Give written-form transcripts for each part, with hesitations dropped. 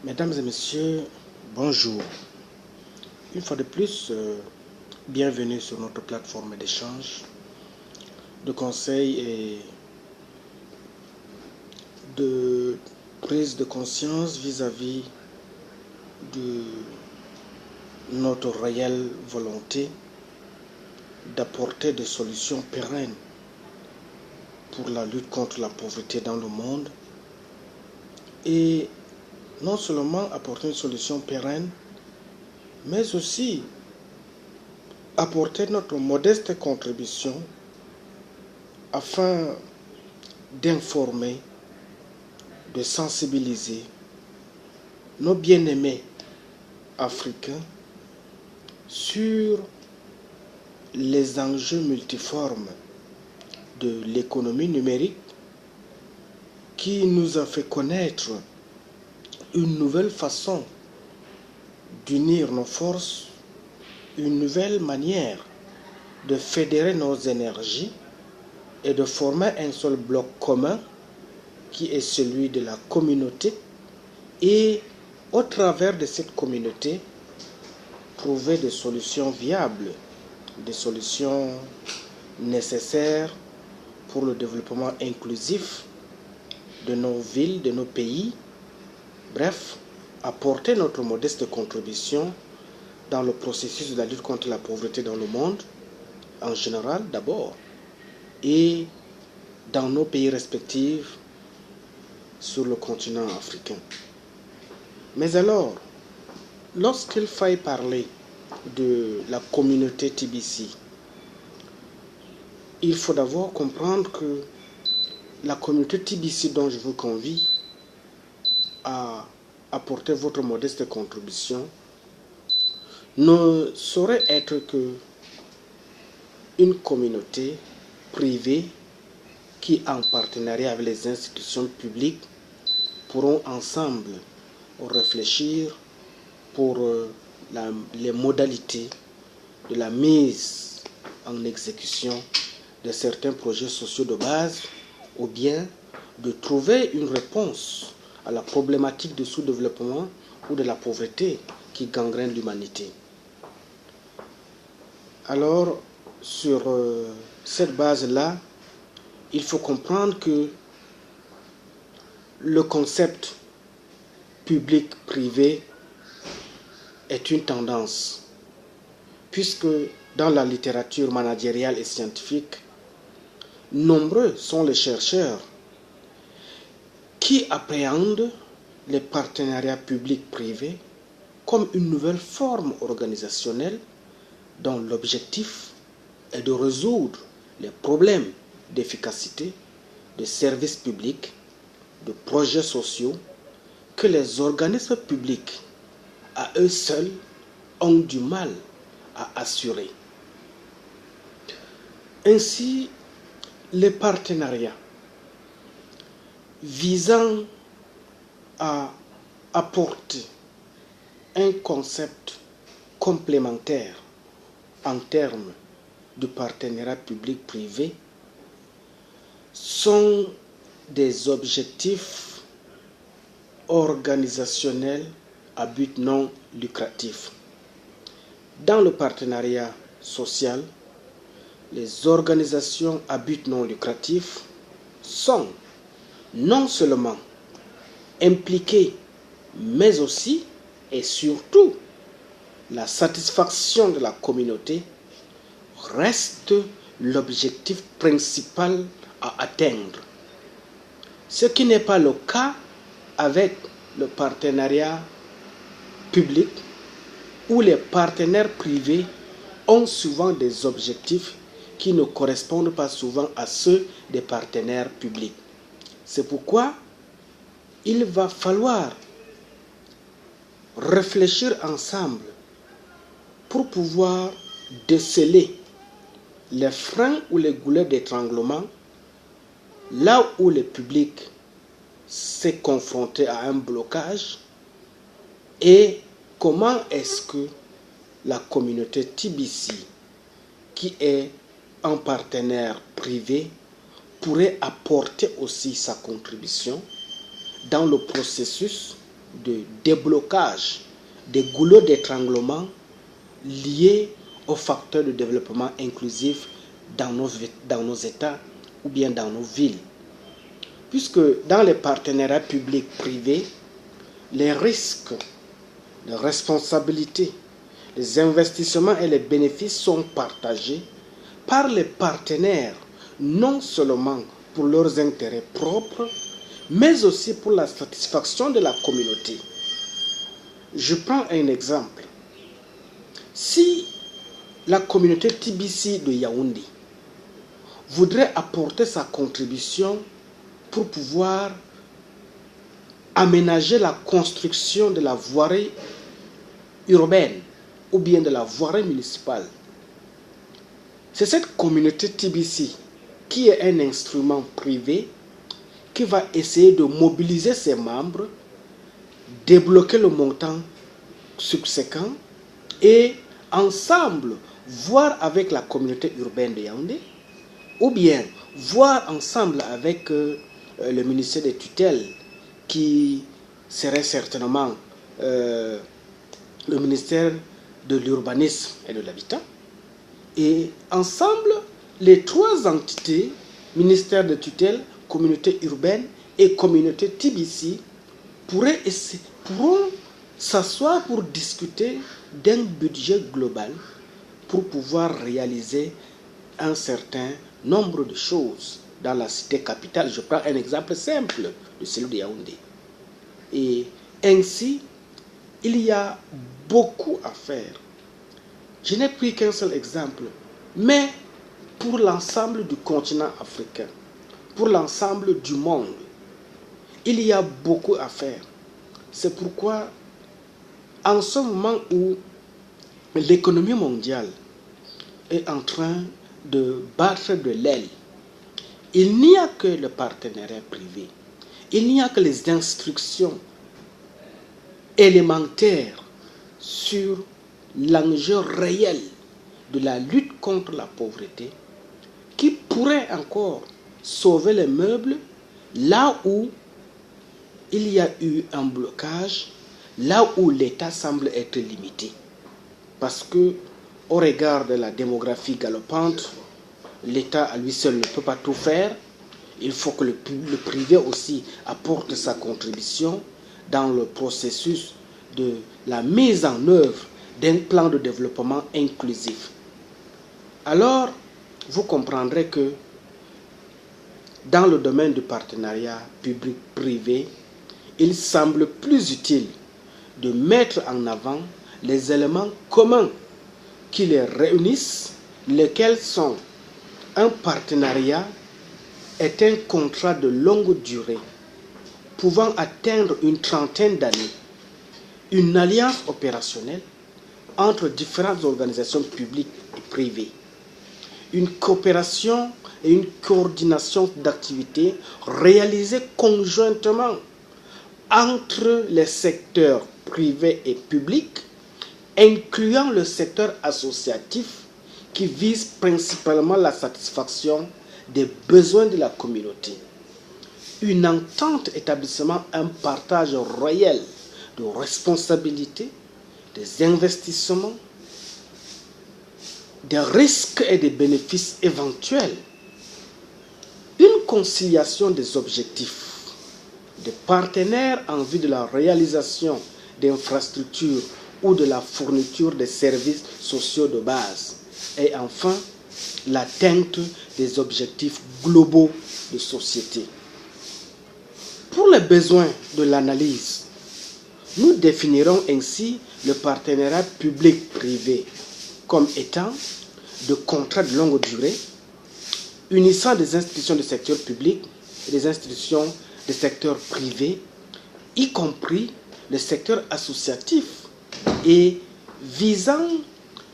Mesdames et messieurs, bonjour. Une fois de plus, bienvenue sur notre plateforme d'échange, de conseils et de prise de conscience vis-à-vis de notre réelle volonté d'apporter des solutions pérennes pour la lutte contre la pauvreté dans le monde et non seulement apporter une solution pérenne, mais aussi apporter notre modeste contribution afin d'informer, de sensibiliser nos bien-aimés africains sur les enjeux multiformes de l'économie numérique qui nous a fait connaître une nouvelle façon d'unir nos forces, une nouvelle manière de fédérer nos énergies et de former un seul bloc commun qui est celui de la communauté et au travers de cette communauté trouver des solutions viables, des solutions nécessaires pour le développement inclusif de nos villes, de nos pays. Bref, apporter notre modeste contribution dans le processus de la lutte contre la pauvreté dans le monde, en général d'abord, et dans nos pays respectifs sur le continent africain. Mais alors, lorsqu'il faille parler de la communauté TBC, il faut d'abord comprendre que la communauté TBC dont je vous convie à apporter votre modeste contribution ne saurait être que une communauté privée qui, en partenariat avec les institutions publiques, pourront ensemble réfléchir pour les modalités de la mise en exécution de certains projets sociaux de base ou bien de trouver une réponse à la problématique du sous-développement ou de la pauvreté qui gangrène l'humanité. Alors, sur cette base-là, il faut comprendre que le concept public-privé est une tendance, puisque dans la littérature managériale et scientifique, nombreux sont les chercheurs qui appréhendent les partenariats publics-privés comme une nouvelle forme organisationnelle dont l'objectif est de résoudre les problèmes d'efficacité, de services publics, de projets sociaux que les organismes publics, à eux seuls, ont du mal à assurer. Ainsi, les partenariats visant à apporter un concept complémentaire en termes de partenariat public-privé sont des objectifs organisationnels à but non lucratif. Dans le partenariat social, les organisations à but non lucratif sont non seulement impliquées, mais aussi et surtout la satisfaction de la communauté reste l'objectif principal à atteindre. Ce qui n'est pas le cas avec le partenariat public où les partenaires privés ont souvent des objectifs qui ne correspondent pas souvent à ceux des partenaires publics. C'est pourquoi il va falloir réfléchir ensemble pour pouvoir déceler les freins ou les goulets d'étranglement là où le public s'est confronté à un blocage et comment est-ce que la communauté TBC, qui est un partenaire privé, pourrait apporter aussi sa contribution dans le processus de déblocage des goulots d'étranglement liés aux facteurs de développement inclusif dans nos États ou bien dans nos villes. Puisque dans les partenariats publics-privés, les risques, les responsabilités, les investissements et les bénéfices sont partagés par les partenaires, non seulement pour leurs intérêts propres, mais aussi pour la satisfaction de la communauté. Je prends un exemple. Si la communauté TBC de Yaoundé voudrait apporter sa contribution pour pouvoir aménager la construction de la voirie urbaine ou bien de la voirie municipale, c'est cette communauté TBC qui est un instrument privé qui va essayer de mobiliser ses membres, débloquer le montant subséquent et ensemble voir avec la communauté urbaine de Yaoundé ou bien voir ensemble avec le ministère des tutelles qui serait certainement le ministère de l'urbanisme et de l'habitat. Et ensemble, les trois entités, ministère de tutelle, communauté urbaine et communauté TBC, pourront s'asseoir pour discuter d'un budget global pour pouvoir réaliser un certain nombre de choses dans la cité capitale. Je prends un exemple simple de celui de Yaoundé. Et ainsi, il y a beaucoup à faire. Je n'ai pris qu'un seul exemple, mais pour l'ensemble du continent africain, pour l'ensemble du monde, il y a beaucoup à faire. C'est pourquoi, en ce moment où l'économie mondiale est en train de battre de l'aile, il n'y a que le partenariat privé, il n'y a que les instructions élémentaires sur l'enjeu réel de la lutte contre la pauvreté qui pourrait encore sauver les meubles là où il y a eu un blocage, là où l'État semble être limité. Parce que, au regard de la démographie galopante, l'État à lui seul ne peut pas tout faire. Il faut que le privé aussi apporte sa contribution dans le processus de la mise en œuvre d'un plan de développement inclusif. Alors, vous comprendrez que dans le domaine du partenariat public-privé, il semble plus utile de mettre en avant les éléments communs qui les réunissent, lesquels sont un partenariat est un contrat de longue durée pouvant atteindre une trentaine d'années, une alliance opérationnelle entre différentes organisations publiques et privées, une coopération et une coordination d'activités réalisées conjointement entre les secteurs privés et publics, incluant le secteur associatif qui vise principalement la satisfaction des besoins de la communauté. Une entente établissant un partage réel de responsabilités, des investissements, des risques et des bénéfices éventuels. Une conciliation des objectifs des partenaires en vue de la réalisation d'infrastructures ou de la fourniture des services sociaux de base. Et enfin, l'atteinte des objectifs globaux de société. Pour les besoins de l'analyse, nous définirons ainsi le partenariat public-privé comme étant de contrats de longue durée, unissant des institutions du secteur public et des institutions du secteur privé, y compris le secteur associatif, et visant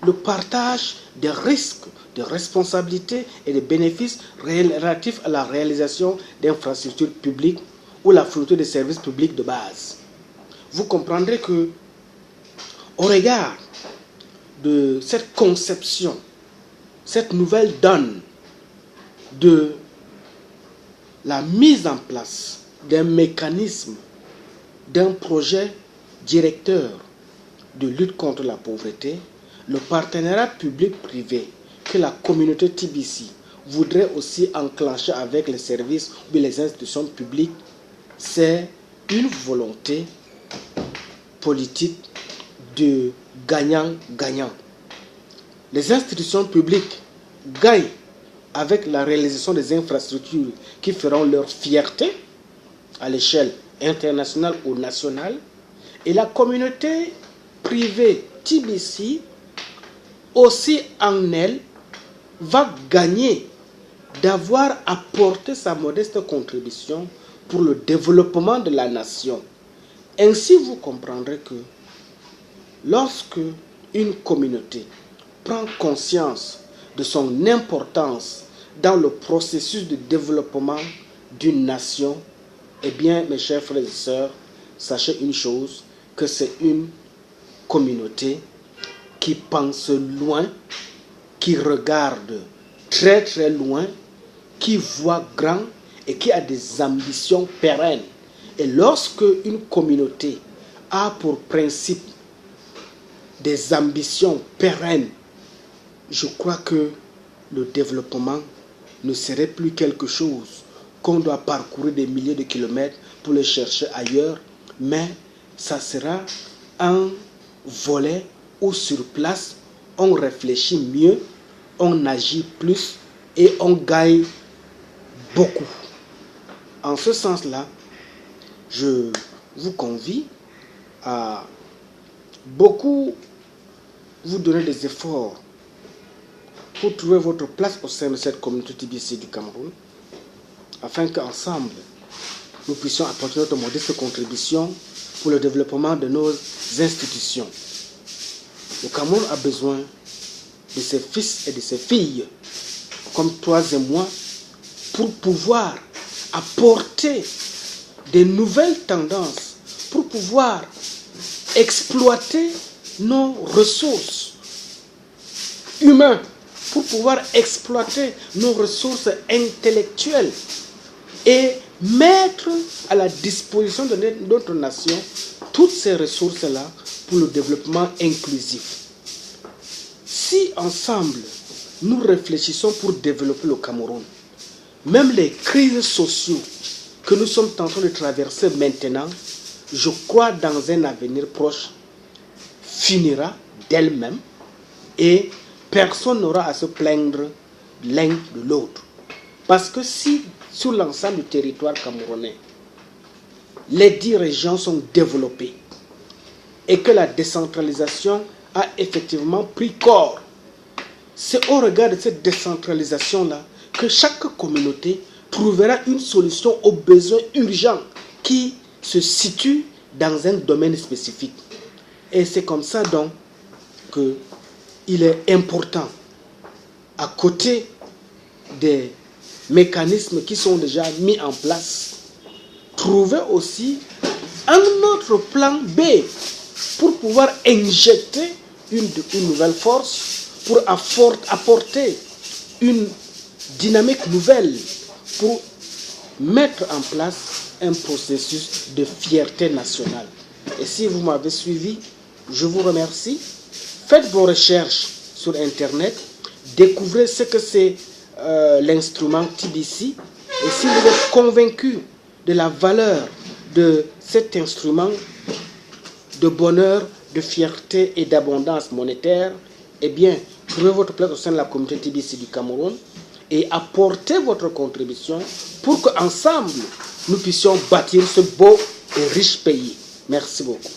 le partage des risques, des responsabilités et des bénéfices relatifs à la réalisation d'infrastructures publiques ou la fourniture des services publics de base. Vous comprendrez que, au regard de cette conception, cette nouvelle donne de la mise en place d'un mécanisme d'un projet directeur de lutte contre la pauvreté, le partenariat public-privé que la communauté TBC voudrait aussi enclencher avec les services ou les institutions publiques, c'est une volonté politique de gagnant-gagnant. Les institutions publiques gagnent avec la réalisation des infrastructures qui feront leur fierté à l'échelle internationale ou nationale, et la communauté privée TBC aussi en elle va gagner d'avoir apporté sa modeste contribution pour le développement de la nation. Ainsi, vous comprendrez que lorsque une communauté prend conscience de son importance dans le processus de développement d'une nation, eh bien, mes chers frères et sœurs, sachez une chose, que c'est une communauté qui pense loin, qui regarde très très loin, qui voit grand et qui a des ambitions pérennes. Et lorsque une communauté a pour principe des ambitions pérennes, je crois que le développement ne serait plus quelque chose qu'on doit parcourir des milliers de kilomètres pour le chercher ailleurs, mais ça sera un volet où sur place, on réfléchit mieux, on agit plus et on gagne beaucoup. En ce sens-là, je vous convie à beaucoup vous donner des efforts pour trouver votre place au sein de cette communauté TBC du Cameroun, afin qu'ensemble, nous puissions apporter notre modeste contribution pour le développement de nos institutions. Le Cameroun a besoin de ses fils et de ses filles, comme toi et moi, pour pouvoir apporter des nouvelles tendances, pour pouvoir exploiter nos ressources humaines, pour pouvoir exploiter nos ressources intellectuelles et mettre à la disposition de notre nation toutes ces ressources-là pour le développement inclusif. Si ensemble, nous réfléchissons pour développer le Cameroun, même les crises sociales que nous sommes en train de traverser maintenant, je crois dans un avenir proche, finira d'elle-même et personne n'aura à se plaindre l'un de l'autre. Parce que si sur l'ensemble du territoire camerounais, les 10 régions sont développées et que la décentralisation a effectivement pris corps, c'est au regard de cette décentralisation-là que chaque communauté trouvera une solution aux besoins urgents qui se situent dans un domaine spécifique. Et c'est comme ça donc qu'il est important, à côté des mécanismes qui sont déjà mis en place, trouver aussi un autre plan B pour pouvoir injecter une nouvelle force, pour apporter une dynamique nouvelle, pour mettre en place un processus de fierté nationale. Et si vous m'avez suivi, je vous remercie. Faites vos recherches sur Internet, découvrez ce que c'est l'instrument TBC. Et si vous êtes convaincu de la valeur de cet instrument de bonheur, de fierté et d'abondance monétaire, eh bien, trouvez votre place au sein de la communauté TBC du Cameroun et apportez votre contribution pour qu'ensemble, nous puissions bâtir ce beau et riche pays. Merci beaucoup.